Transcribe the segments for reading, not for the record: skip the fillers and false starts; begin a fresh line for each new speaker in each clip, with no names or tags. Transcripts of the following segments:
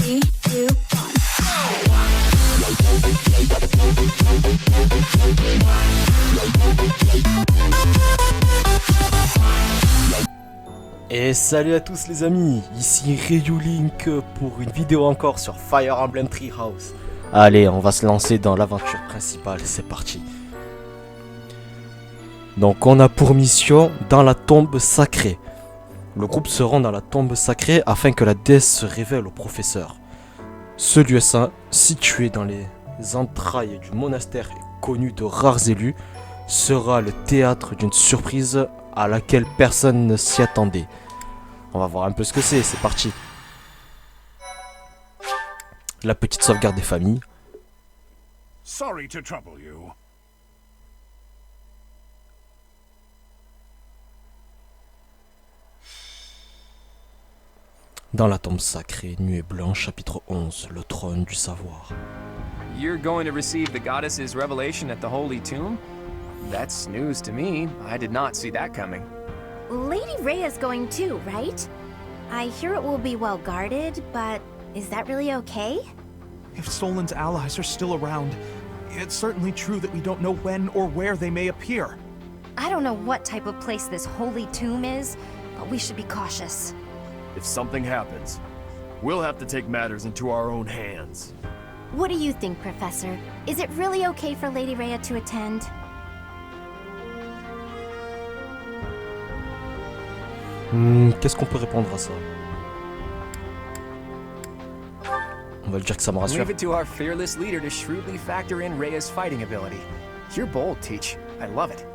3, 2, 1.
Et salut à tous les amis, ici Ryulink pour une vidéo encore sur Fire Emblem Three Houses. Allez, on va se lancer dans l'aventure principale, c'est parti. Donc on a pour mission dans la tombe sacrée. Le groupe se rend dans la tombe sacrée afin que la déesse se révèle au professeur. Ce lieu saint, situé dans les entrailles du monastère et connu de rares élus, sera le théâtre d'une surprise à laquelle personne ne s'y attendait. On va voir un peu ce que c'est parti. La petite sauvegarde des familles.
Sorry to trouble you.
Dans la tombe sacrée, nuée blanche, chapitre 11, le trône du savoir.
You're going to receive the goddess's revelation at the holy tomb? That's news to me. I did not see that coming.
Lady Rhea's going too, right? I hear it will be well guarded, but is that really okay?
If Solon's allies are still around, it's certainly true that we don't know when or where they may appear.
I don't know what type of place this holy tomb is, but we should be cautious.
If something happens, we'll have to take matters into our own hands.
What do you think, Professor? Is it really okay for Lady Rhea to attend?
Qu'est-ce qu'on peut répondre à ça? On va lui dire que ça me rassure.
Leave it to our fearless leader to shrewdly factor in Rhea's fighting ability. You're bold, Teach. I love it.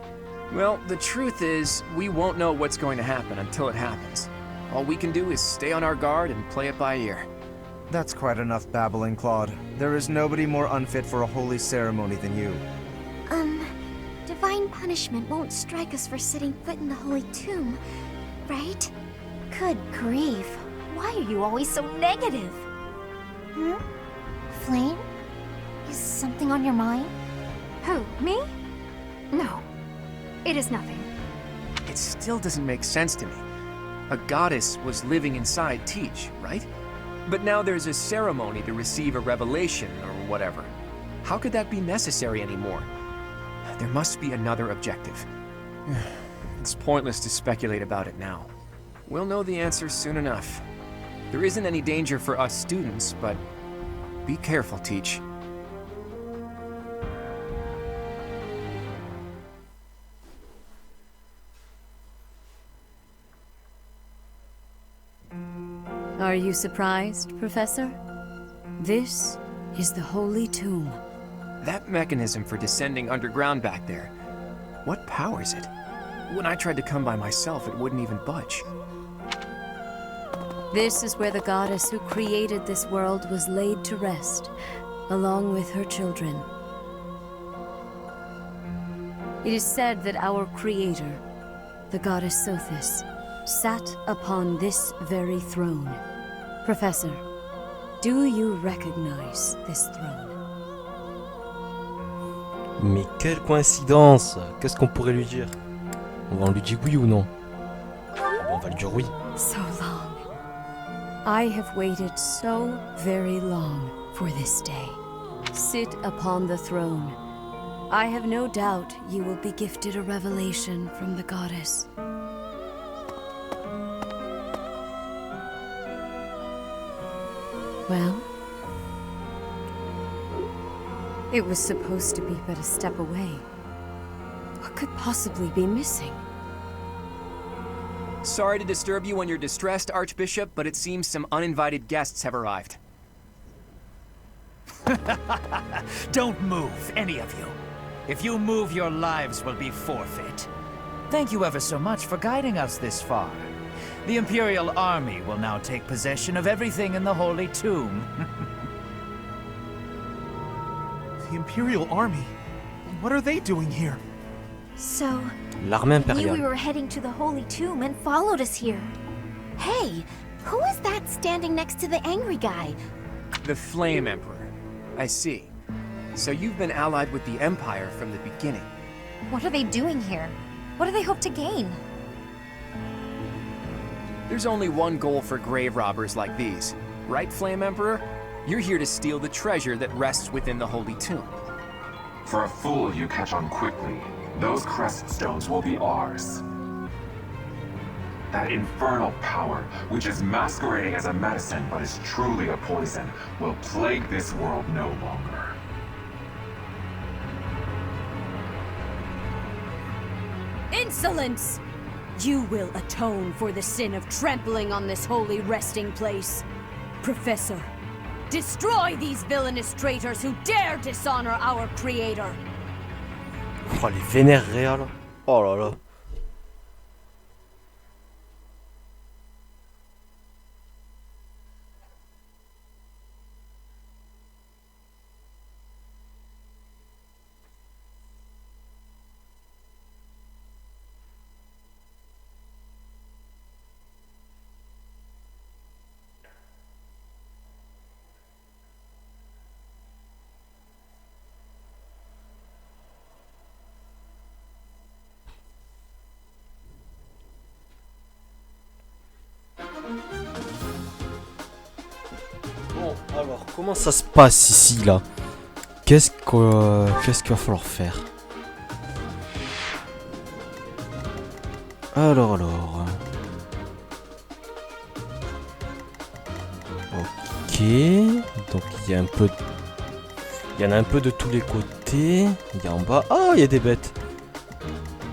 Well, the truth is, we won't know what's going to happen until it happens. All we can do is stay on our guard and play it by ear.
That's quite enough babbling, Claude. There is nobody more unfit for a holy ceremony than you.
Divine punishment won't strike us for setting foot in the holy tomb, right? Good grief. Why are you always so negative? Flame? Is something on your mind?
Who, me? No. It is nothing.
It still doesn't make sense to me. A goddess was living inside Teach, right? But now there's a ceremony to receive a revelation or whatever. How could that be necessary anymore? There must be another objective. It's pointless to speculate about it now. We'll know the answer soon enough. There isn't any danger for us students, but be careful, Teach.
Are you surprised, Professor? This is the Holy Tomb.
That mechanism for descending underground back there, what powers it? When I tried to come by myself, it wouldn't even budge.
This is where the goddess who created this world was laid to rest, along with her children. It is said that our creator, the goddess Sothis, sat upon this very throne. Professor, do you recognize this throne?
Mais quelle coïncidence! Qu'est-ce qu'on pourrait lui dire? On lui dit oui ou non? On va lui dire oui.
So long. I have waited so very long for this day. Sit upon the throne. I have no doubt you will be gifted a revelation from the goddess. Well, it was supposed to be but a step away. What could possibly be missing?
Sorry to disturb you when you're distressed, Archbishop, but it seems some uninvited guests have arrived.
Don't move, any of you. If you move, your lives will be forfeit. Thank you ever so much for guiding us this far. The Imperial Army will now take possession of everything in the Holy Tomb.
The Imperial Army? What are they doing here?
So,
L'armée
knew we
impériale.
were heading to the holy tomb and followed us here. Hey, who is that standing next to the angry guy?
The Flame Emperor. I see. So you've been allied with the Empire from the beginning.
What are they doing here? What do they hope to gain?
There's only one goal for grave robbers like these. Right, Flame Emperor? You're here to steal the treasure that rests within the Holy Tomb.
For a fool you catch on quickly, those crest stones will be ours. That infernal power, which is masquerading as a medicine but is truly a poison, will plague this world no longer.
Insolence! You will atone for the sin of trampling on this holy resting place. Professor, destroy these villainous traitors who dare dishonor our creator.
Oh, les vénères réels. Oh là là. Bon, alors, comment ça se passe ici, là? Qu'est-ce qu'il va falloir faire? Alors... Ok... Donc, il y a un peu... Il y en a un peu de tous les côtés. Il y a en bas... Ah, il y a des bêtes.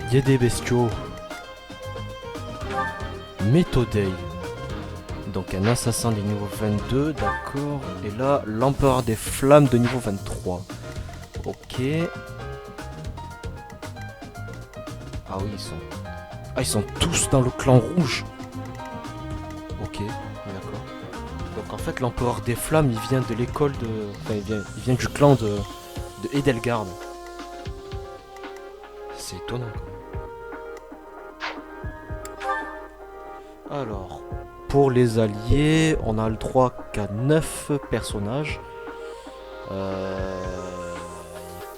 Il y a des bestiaux. Méthodei. Donc un assassin de niveau 22, d'accord. Et là, l'empereur des flammes de niveau 23. Ok. Ah oui, ils sont tous dans le clan rouge. Ok, d'accord. Donc en fait, l'empereur des flammes, il vient de l'école de... Enfin, il vient du clan de Edelgard. C'est étonnant, quoi. Alors... Pour les alliés, on a le droit qu'à 9 personnages.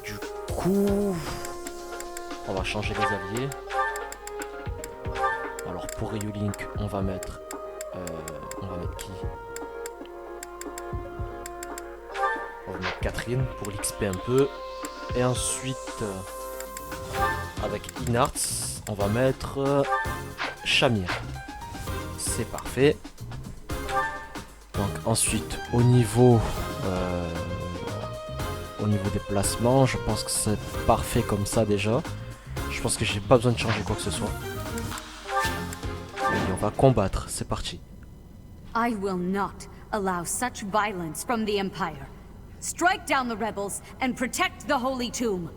Du coup, on va changer les alliés. Alors pour Ryulink, on va mettre qui? On va mettre Catherine pour l'XP un peu. Et ensuite, avec Inarts, on va mettre Shamir. C'est parfait. Donc ensuite au niveau des placements, je pense que c'est parfait comme ça déjà. Je pense que j'ai pas besoin de changer quoi que ce soit. Et on va combattre, c'est parti.
I will not allow such violence from the Empire. Strike down the rebels and protect the Holy Tomb.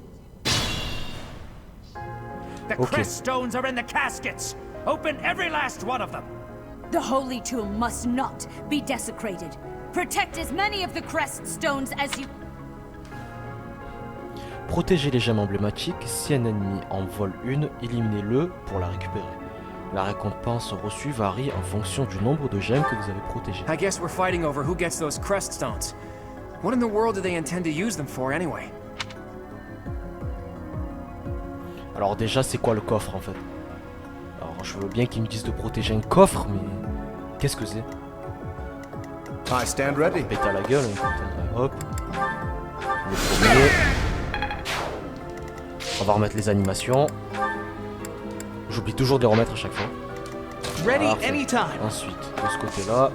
The crest stones are in the caskets. Open every last one of them.
The Holy Tomb must not be desecrated. Protect as many of the crest stones as you...
Protégez les gemmes emblématiques. Si un ennemi en vole une, éliminez-le pour la récupérer. La récompense reçue varie en fonction du nombre de gemmes que vous avez protégées.
I guess we're fighting over who gets those crest stones. What in the world do they intend to use them for anyway?
Alors déjà, c'est quoi le coffre en fait? Alors je veux bien qu'ils me disent de protéger un coffre, mais qu'est-ce que c'est?
I stand ready.
Pète à la gueule, hop. Le premier. On va remettre les animations. J'oublie toujours de les remettre à chaque fois.
Ready anytime.
Ensuite, de ce côté-là.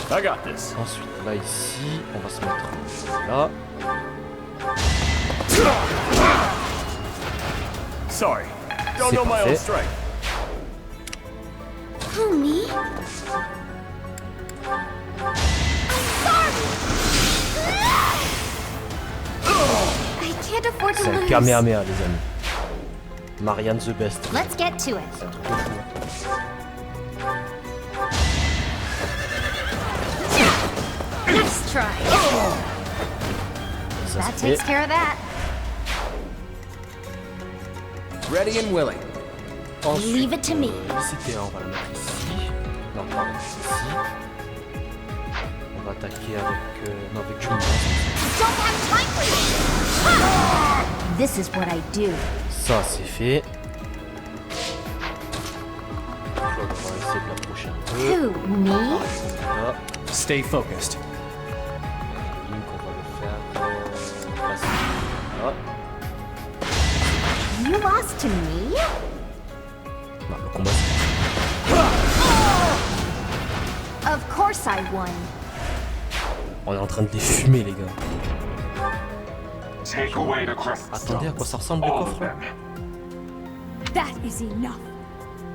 I got this.
Ensuite, là ici, on va se mettre là.
Sorry. Don't know my own strength.
Who, me? I can't afford to
C'est un
lose.
Kamehameha, les amis. Marianne the Best.
Let's get to it.
C'est un truc de fou.
Nice try.
Ça
That
se
takes
fait.
care of that.
Ready and willing.
Ensuite,
Leave it to me.
C'était on va le mettre ici. Non, pardon, ici. On va attaquer avec du monde.
Don't have time for this. This is what I do.
Ça, c'est fait. Claude, on va essayer de l'approcher un peu.
Who, me?
Là.
stay focused.
Donc on va le faire. Voilà.
You lost to me?
Non, le combat c'est...
Of course I won.
On est en train de les fumer les gars.
Take away the crest
Attendez, à quoi ça ressemble le
all of
coffre?
them.
That is enough.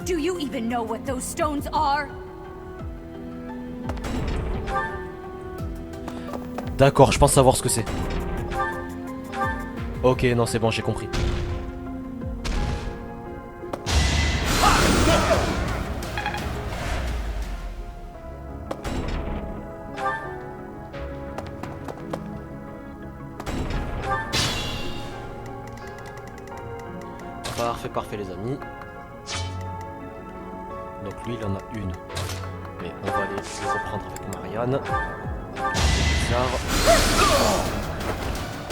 Do you even know what those stones are?
D'accord, je pense savoir ce que c'est. Ok, non c'est bon, j'ai compris. Parfait les amis. Donc lui il en a une. Mais on va aller le reprendre avec Marianne. Bizarre.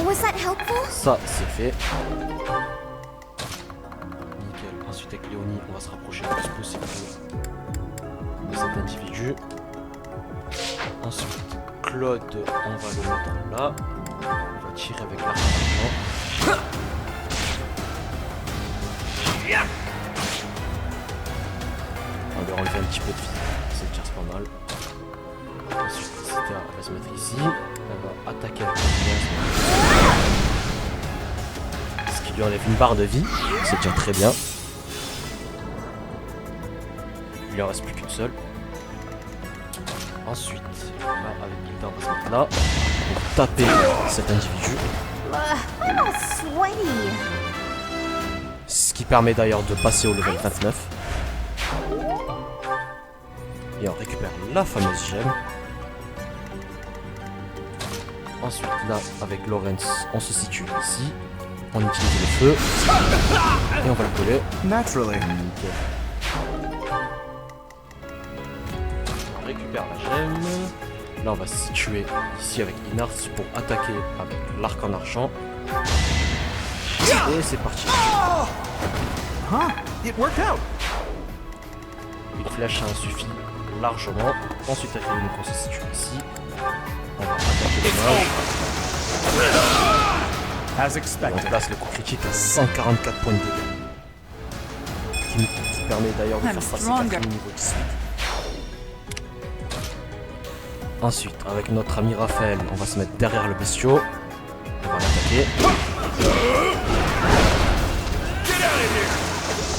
Was that helpful?
Ça c'est fait. Nickel. Ensuite avec Léonie on va se rapprocher le plus possible de cet individu. Ensuite Claude on va le mettre là. On va tirer avec l'arc d'argent. On va lui enlever un petit peu de vie, c'est déjà pas mal. Ensuite, Citer va se mettre ici. Elle va attaquer avec le ce qui lui enlève une barre de vie, c'est déjà très bien. Il lui en reste plus qu'une seule. Ensuite, là, avec Hilda, on va se mettre là. Pour taper cet individu.
I'm all sweaty.
Ce qui permet d'ailleurs de passer au level 29. Et on récupère la fameuse gemme. Ensuite là avec Lawrence on se situe ici. On utilise le feu. Et on va le coller.
Naturally.
Nickel. On récupère la gemme. Là on va se situer ici avec Inars pour attaquer avec l'arc en argent. Et c'est parti.
Huh? It worked out.
Une flèche ça suffit largement. Ensuite avec Ryulink on se situe ici. On va attaquer les mages.
As
Et
expected.
on place le coup critique à 144 points de dégâts. Qui permet d'ailleurs de faire passer 4 niveau de suite. Ensuite, avec notre ami Raphaël, on va se mettre derrière le bestiau. On va l'attaquer.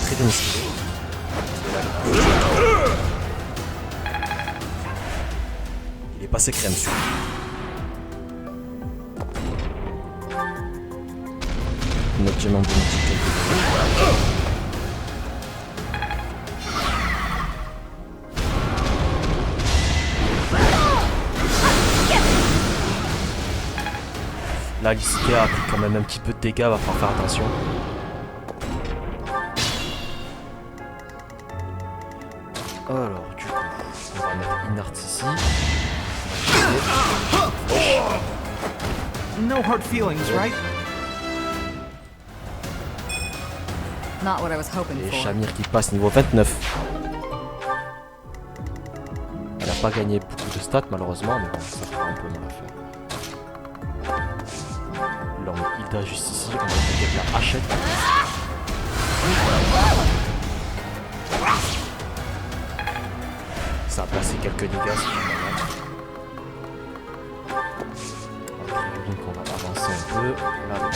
Très bien esquivé. Il est passé crème sur. Notre gemme emblématique quelque chose. Là, l'ICTA a pris quand même un petit peu de dégâts, va falloir faire attention. Alors, du coup, on va mettre Inart ici.
No hard feelings, right?
Not what I was hoping
Et
for.
Shamir qui passe niveau 29. Elle n'a pas gagné beaucoup de stats malheureusement, mais bon, ça fera un peu mal à faire. Là, on met Hilda juste ici, on va attaquer avec la hachette. Ça a placé quelques dégâts, c'est pas mal. Donc on va avancer un peu. Là, on va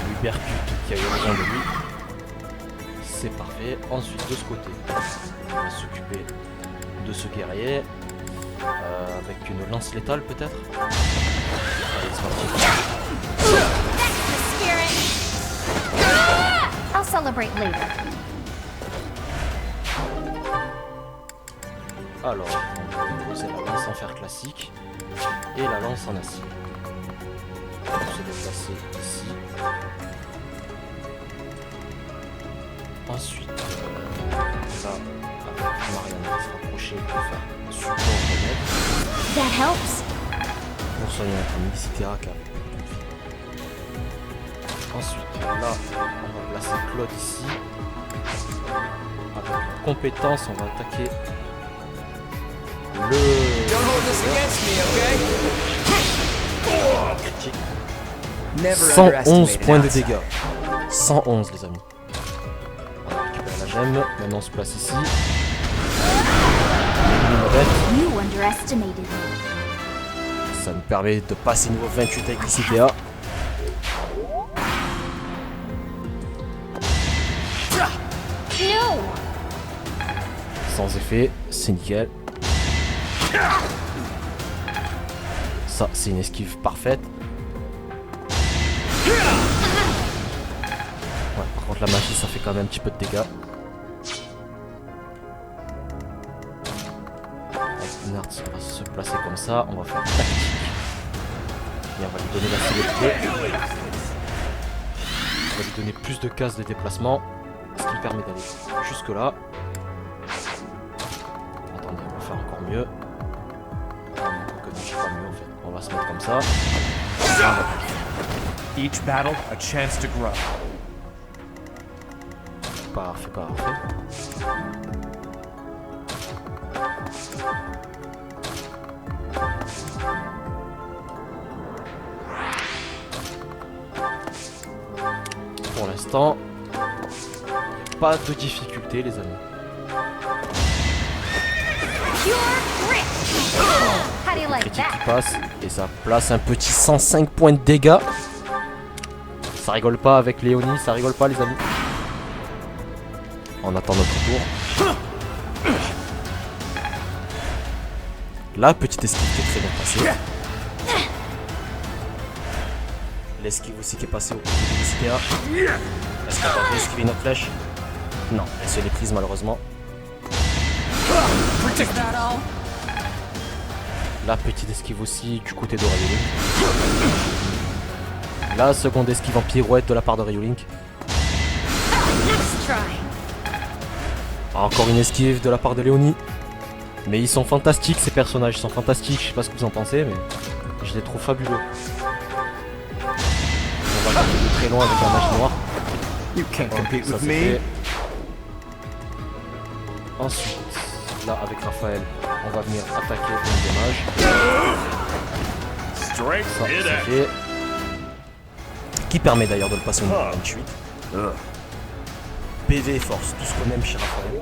lui percute qui a eu raison de lui. C'est parfait. Ensuite, de ce côté, on va s'occuper de ce guerrier. Avec une lance létale peut-être. Allez, c'est parti.
I'll celebrate later.
Alors, on va poser la lance en fer classique et la lance en acier. On va se déplacer ici. Ensuite, là, avec Marianne, on va se rapprocher pour faire support au remède.
That helps.
Pour soigner notre ami, etc. Ensuite, là, on va placer Claude ici. Avec compétence, on va attaquer le...
Don't hold this against me, okay?
critique.
Never
111
underestimate
points
an
de
outsider.
dégâts. 111 les amis. On récupère la gemme. Maintenant on se place ici.
You underestimated me.
Ça nous permet de passer niveau 28 avec l'ICPA.
No!
Sans effet, c'est nickel. Ça, c'est une esquive parfaite. Ouais, par contre, la magie, ça fait quand même un petit peu de dégâts. Avec Nart, on va se placer comme ça. On va faire tactique. Et on va lui donner la célérité. On va lui donner plus de cases de déplacement. Ce qui permet d'aller jusque là. Attendez, on va faire encore mieux. Que non, je sais pas mieux en fait. On va se mettre comme ça.
Each battle, a chance to grow.
Parfait, parfait. Pour l'instant, pas de difficulté les amis. Critique qui passe et ça place un petit 105 points de dégâts. Ça rigole pas avec Léonie, ça rigole pas les amis. On attend notre tour. La petite esquive qui est très bien passée. L'esquive aussi qui est passée au côté de l'ICPA. Est-ce qu'elle va esquiver notre flèche? Non, elle se l'est prise malheureusement. La petite esquive aussi du côté de Ryulink. La seconde esquive en pirouette de la part de Ryulink. Encore une esquive de la part de Léonie. Mais ils sont fantastiques, ces personnages, ils sont fantastiques. Je sais pas ce que vous en pensez, mais je les trouve fabuleux. On va aller de très loin avec la magie noire.
compete
Ça
with
c'est
me.
fait. Ensuite, là avec Raphaël, on va venir attaquer le dommage. Ça c'est fait. Qui permet d'ailleurs de le passer au niveau 28. PV force, tout ce qu'on aime chez Raphaël.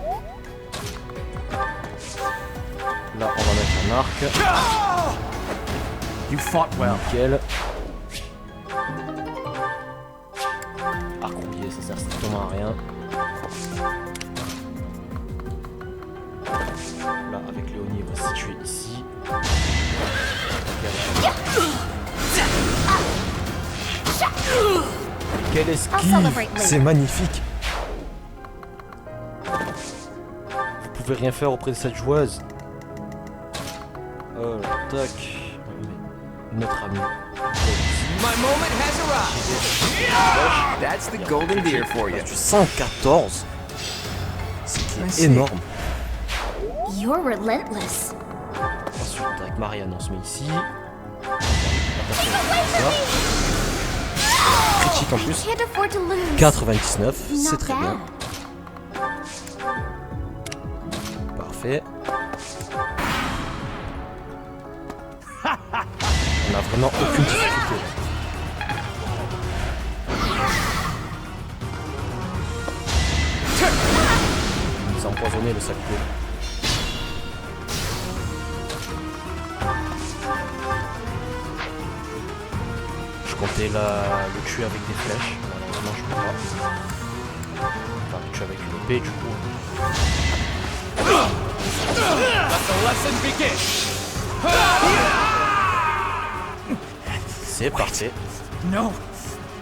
Là on va mettre un arc.
You fought well.
Nickel. Arc rouillé, ça sert strictement à rien. Là avec Léonie on va se situer ici. Quelle esquive! C'est magnifique! Vous pouvez rien faire auprès de cette joueuse. Oh tac. Notre ami.
My moment has arrived. That's the golden deer for you.
Du 114. C'est énorme.
You're relentless.
Ensuite avec Marianne on se met ici. Critique en plus. 99, c'est très bien. Parfait. On a vraiment aucune difficulté. Il nous a empoisonné le sac d'eau. Je comptais le tuer avec des flèches. Malheureusement je peux pas. Enfin le tuer avec une épée du coup. C'est parti.
No,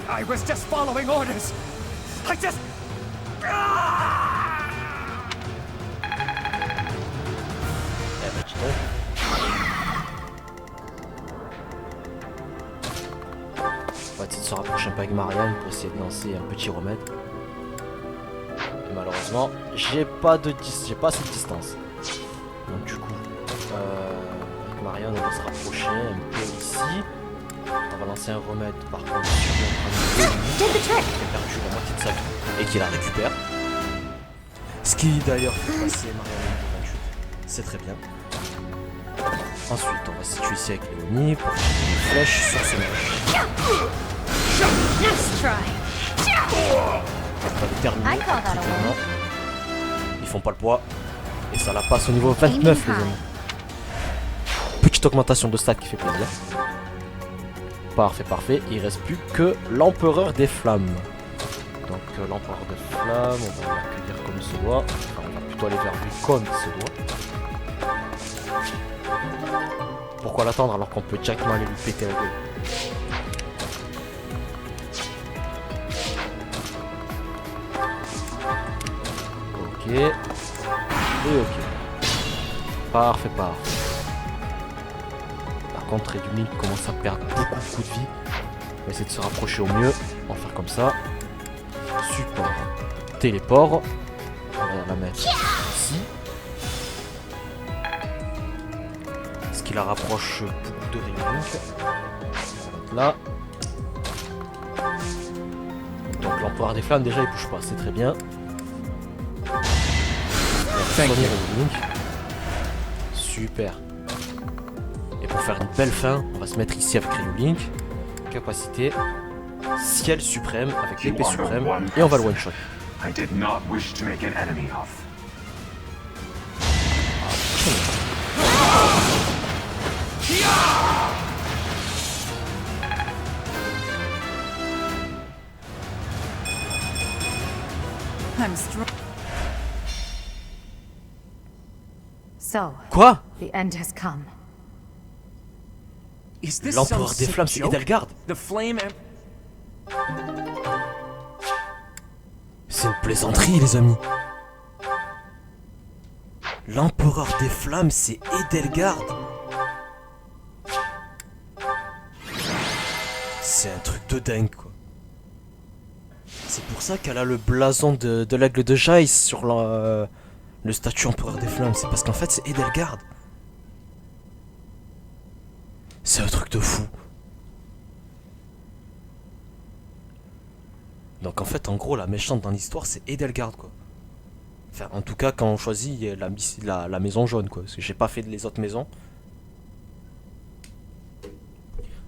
I was just following orders. I just.
Eh ben, dis donc. On va essayer de se rapprocher un peu avec Marianne pour essayer de lancer un petit remède. Et malheureusement, j'ai pas assez de distance. Donc du coup, avec Marianne, on va se rapprocher un peu ici. On va lancer un remède par contre sur notre ami qui a perdu la moitié de sa vie et qui la récupère. Ce qui d'ailleurs fait passer Marianne niveau 28. C'est très bien. Ensuite, on va se situer ici avec Léonie pour faire une flèche sur ce mage.
Nice try.
On va le terminer tranquillement. Ils font pas le poids. Et ça la passe au niveau 29 les amis. Petite augmentation de stats qui fait plaisir. Parfait, parfait. Il reste plus que l'empereur des flammes. Donc l'empereur des flammes, on va l'accueillir comme il se doit. Enfin, on va plutôt aller vers lui comme il se doit. Pourquoi l'attendre alors qu'on peut directement aller lui péter la gueule? Ok. Et ok. Parfait, parfait. Par contre, Ryulink commence à perdre beaucoup de vie. On va essayer de se rapprocher au mieux. On va faire comme ça. Support. Téléport. On va la mettre ici. Ce qui la rapproche beaucoup de Ryulink. On va mettre là. Donc l'empereur des flammes déjà il bouge pas, c'est très bien. Super. Et pour faire une belle fin, on va se mettre ici avec Ryulink. Capacité ciel suprême avec l'épée suprême et on va le one shot.
I did not wish to make an enemy of.
I'm strong. So,
Quoi?
the end has come.
L'empereur des flammes, c'est Edelgard. C'est une plaisanterie, les amis. L'empereur des flammes, c'est Edelgard. C'est un truc de dingue, quoi. C'est pour ça qu'elle a le blason de l'aigle de Jace sur le statut empereur des flammes. C'est parce qu'en fait, c'est Edelgard. C'est un truc de fou. Donc en fait, en gros, la méchante dans l'histoire, c'est Edelgard, quoi. Enfin, en tout cas, quand on choisit la maison jaune, quoi. Parce que j'ai pas fait les autres maisons.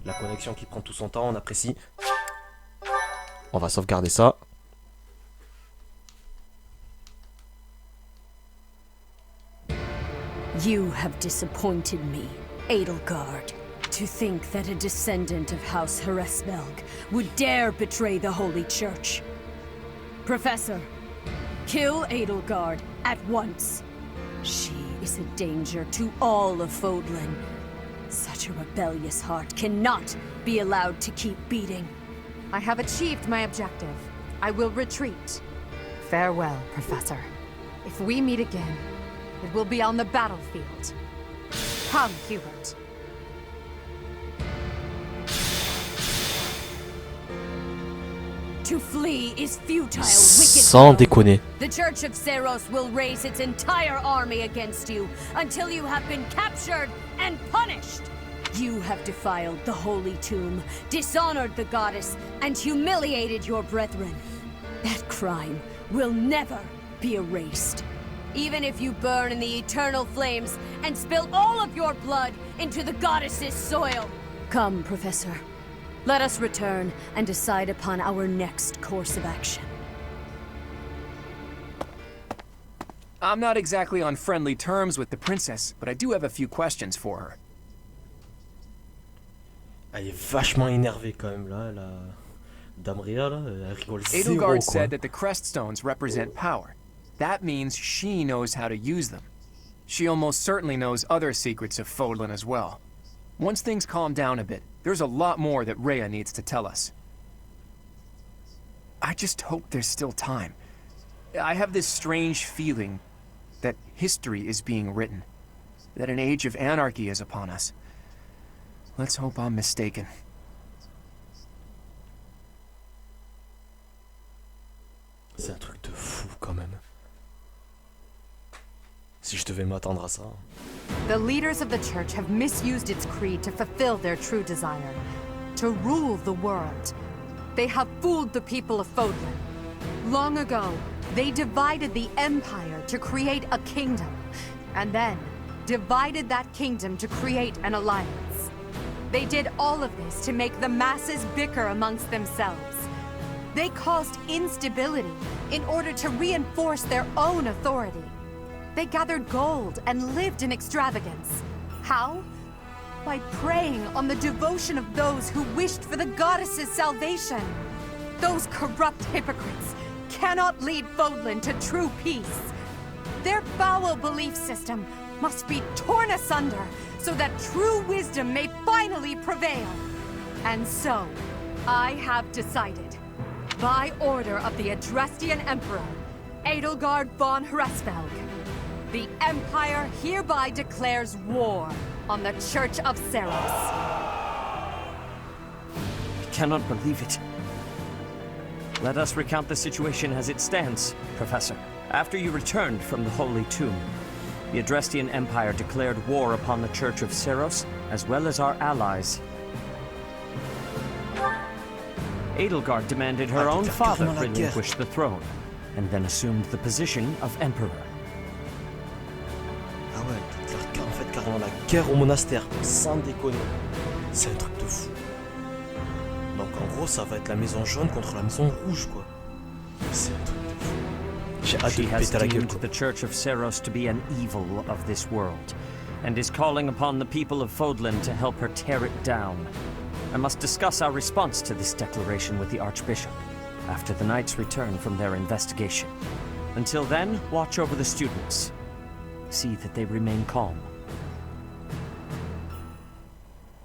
La connexion qui prend tout son temps, on apprécie. On va sauvegarder ça.
You have disappointed me, Edelgard. To think that a descendant of House Hresvelg would dare betray the Holy Church. Professor, kill Edelgard at once. She is a danger to all of Fodlan. Such a rebellious heart cannot be allowed to keep beating.
I have achieved my objective. I will retreat. Farewell, Professor. If we meet again, it will be on the battlefield. Come, Hubert.
To flee is futile, wicked.
Sans déconner.
The Church of Seros will raise its entire army against you until you have been captured and punished. You have defiled the holy tomb, dishonored the goddess, and humiliated your brethren. That crime will never be erased. Even if you burn in the eternal flames and spill all of your blood into the goddess's soil. Come, Professor. Let us return and decide upon our next course of action.
I'm not exactly on friendly terms with the princess, but I do have a few questions for her.
Elle est vachement énervée quand même là, la Damria là, elle rigole zéro
Edelgard
quoi.
said that the crest stones represent power. That means she knows how to use them. She almost certainly knows other secrets of Fodlan as well. Once things calm down a bit, there's a lot more that Rhea needs to tell us. I just hope there's still time. I have this strange feeling that history is being written, that an age of anarchy is upon us. Let's hope I'm mistaken.
C'est un truc de fou quand même. Si je devais m'attendre à ça.
The leaders of the church have misused its creed to fulfill their true desire, to rule the world. They have fooled the people of Fodlan. Long ago, They divided the Empire to create a kingdom, and then divided that kingdom to create an alliance. They did all of this to make the masses bicker amongst themselves. They caused instability in order to reinforce their own authority. They gathered gold and lived in extravagance. How? By preying on the devotion of those who wished for the goddess's salvation. Those corrupt hypocrites cannot lead Fodlan to true peace. Their foul belief system must be torn asunder so that true wisdom may finally prevail. And so, I have decided, by order of the Adrestian Emperor, Edelgard von Hresvelg, the Empire hereby declares war on the Church of Cerf.
I cannot believe it. Let us recount the situation as it stands, Professor. After you returned from the Holy Tomb, the Adrestian Empire declared war upon the Church of Cerf, as well as our allies. Edelgard demanded her own father relinquish the throne, and then assumed the position of Emperor.
Ah ouais, en fait carrément la guerre au monastère, sans déconner. C'est un truc de fou. Donc en gros ça va être la maison jaune contre la maison rouge quoi. C'est un truc de fou. J'ai hâte de péter la gueule quoi.
The Church of Cerf to be an evil of this world, and is calling upon the people of Fodlan to help her tear it down. I must discuss our response to this declaration with the Archbishop after the Knights return from their investigation. Until then, watch over the students. See that they remain calm.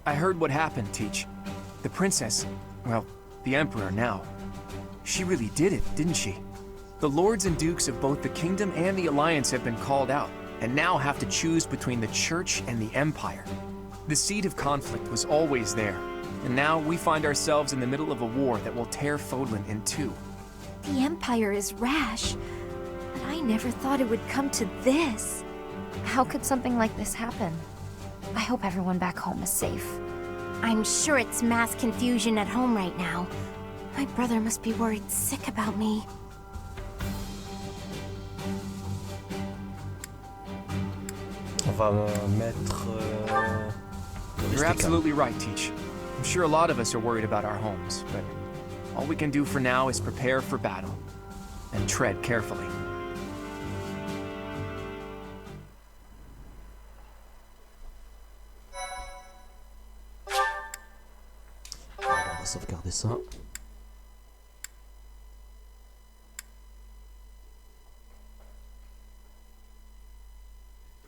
I heard what happened, Teach. The princess, well, the Emperor now. She really did it, didn't she? The lords and dukes of both the kingdom and the alliance have been called out, and now have to choose between the Church and the Empire. The seed of conflict was always there, and now we find ourselves in the middle of a war that will tear Fodlan in two.
The Empire is rash, but I never thought it would come to this. How could something like this happen? I hope everyone back home is safe. I'm sure it's mass confusion at home right now. My brother must be worried sick about me.
On va mettre...
You're absolutely right, Teach. I'm sure a lot of us are worried about our homes, but all we can do for now is prepare for battle and tread carefully.
On va sauvegarder ça.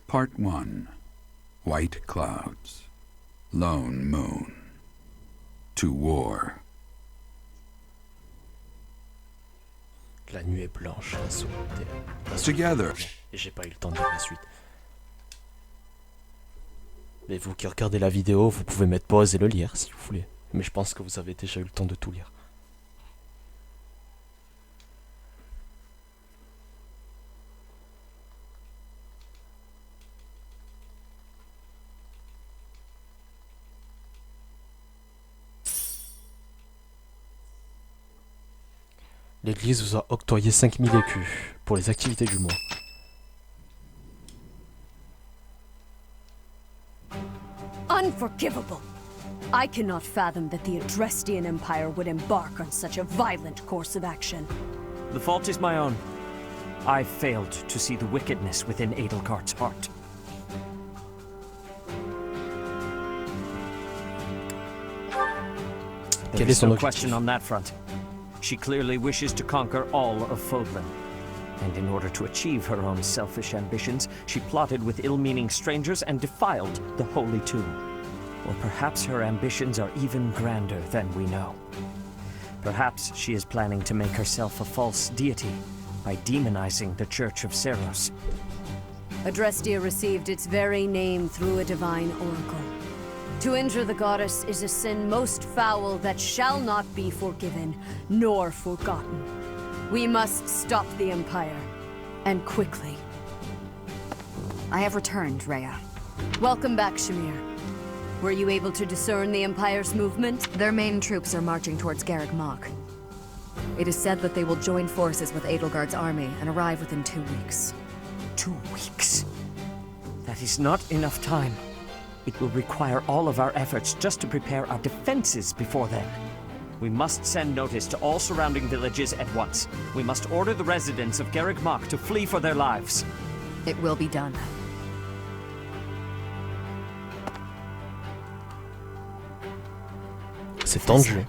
Part 1. White Clouds. Lone Moon. To War.
La nuit est blanche, la solitaire.
Together.
Et j'ai pas eu le temps de lire la suite. Mais vous qui regardez la vidéo, vous pouvez mettre pause et le lire si vous voulez. Mais je pense que vous avez déjà eu le temps de tout lire. L'église vous a octroyé 5000 écus pour les activités du mois.
Unforgivable! I cannot fathom that the Adrestian Empire would embark on such a violent course of action.
The fault is my own. I failed to see the wickedness within Edelgard's heart. There is no question on that front. She clearly wishes to conquer all of Fodlan. And in order to achieve her own selfish ambitions, she plotted with ill-meaning strangers and defiled the Holy Tomb. Or perhaps her ambitions are even grander than we know. Perhaps she is planning to make herself a false deity by demonizing the Church of Cerf.
Adrestia received its very name through a divine oracle. To injure the goddess is a sin most foul that shall not be forgiven, nor forgotten. We must stop the Empire, and quickly.
I have returned, Rhea.
Welcome back, Shamir. Were you able to discern the Empire's movement?
Their main troops are marching towards Garreg Mach.
It is said that they will join forces with Edelgard's army and arrive within 2 weeks.
2 weeks? That is not enough time. It will require all of our efforts just to prepare our defenses before then. We must send notice to all surrounding villages at once. We must order the residents of Garreg Mach to flee for their lives.
It will be done.
C'est tendu.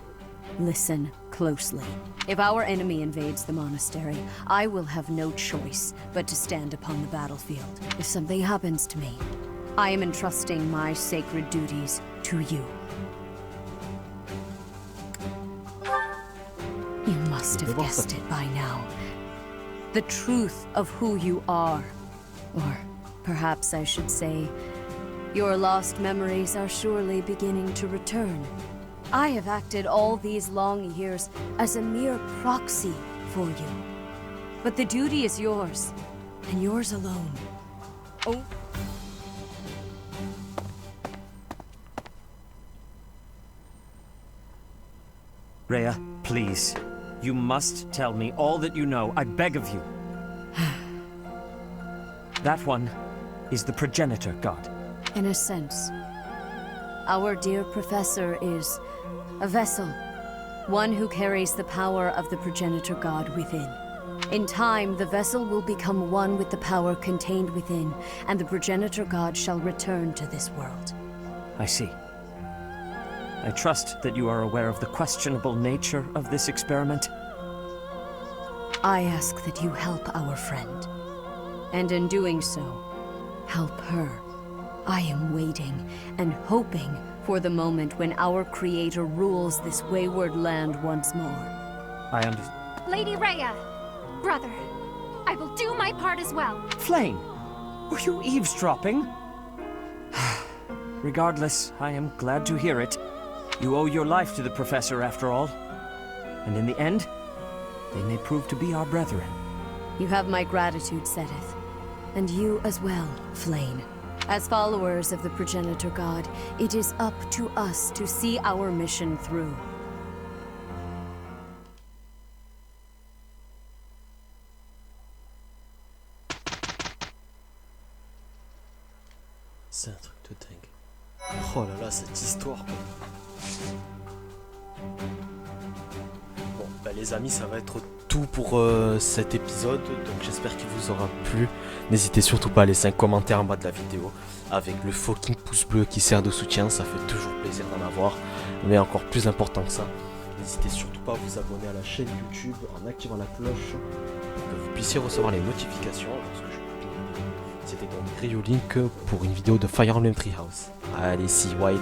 Listen closely. If our enemy invades the monastery, I will have no choice but to stand upon the battlefield. If something happens to me, I am entrusting my sacred duties to you. You must have guessed it by now. The truth of who you are. Or perhaps I should say, your lost memories are surely beginning to return. I have acted all these long years as a mere proxy for you. But the duty is yours, and yours alone. Oh.
Rhea, please. You must tell me all that you know. I beg of you. That one is the progenitor god.
In a sense. Our dear professor is a vessel. One who carries the power of the progenitor god within. In time, the vessel will become one with the power contained within, and the progenitor god shall return to this world.
I see. I trust that you are aware of the questionable nature of this experiment.
I ask that you help our friend. And in doing so, help her. I am waiting and hoping for the moment when our creator rules this wayward land once more.
I understand.
Lady Rhea! Brother, I will do my part as well.
Flame! Were you eavesdropping? Regardless, I am glad to hear it. You owe your life to the professor after all. And in the end, they may prove to be our brethren.
You have my gratitude, Cerf. And you as well, Flame. As followers of the progenitor god, it is up to us to see our mission through.
C'est un truc de dingue. Oh là là, cette histoire quoi. Bon, bah les amis, ça va être tout pour cet épisode. Donc j'espère qu'il vous aura plu. N'hésitez surtout pas à laisser un commentaire en bas de la vidéo avec le fucking pouce bleu qui sert de soutien. Ça fait toujours plaisir d'en avoir. Mais encore plus important que ça, n'hésitez surtout pas à vous abonner à la chaîne YouTube en activant la cloche pour que vous puissiez recevoir les notifications lorsque je publie une vidéo. C'était donc Ryulink pour une vidéo de Fire Emblem Three Houses. Allez, see you les gens.